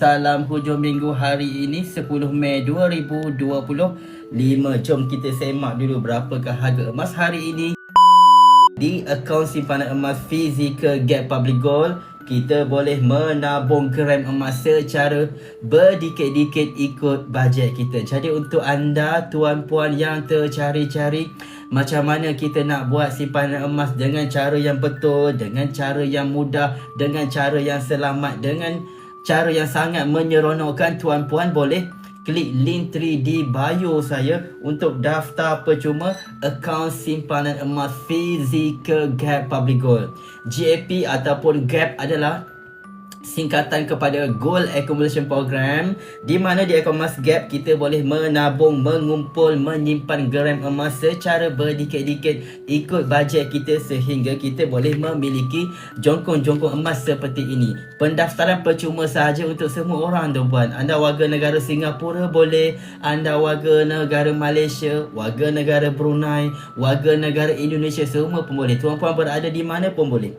Salam hujung minggu hari ini 10 Mei 2025. Jom kita semak dulu berapakah harga emas hari ini. Di akaun simpanan emas fizikal Gap Public Gold, kita boleh menabung gram emas secara berdikit-dikit ikut bajet kita. Jadi untuk anda tuan-puan yang tercari-cari macam mana kita nak buat simpanan emas dengan cara yang betul, dengan cara yang mudah, dengan cara yang selamat, dengan cara yang sangat menyeronokkan, tuan-puan boleh klik link 3 di bio saya untuk daftar percuma akaun simpanan emas fizikal Gap Public Gold. GAP ataupun GAP adalah singkatan kepada Gold Accumulation Program, di mana di akaun emas Gap kita boleh menabung, mengumpul, menyimpan gram emas secara berdikit-dikit ikut bajet kita sehingga kita boleh memiliki jongkong-jongkong emas seperti ini. Pendaftaran percuma sahaja untuk semua orang, tuan-puan. Anda warga negara Singapura boleh, anda warga negara Malaysia, warga negara Brunei, warga negara Indonesia, semua pun boleh. Tuan-puan berada di mana pun boleh.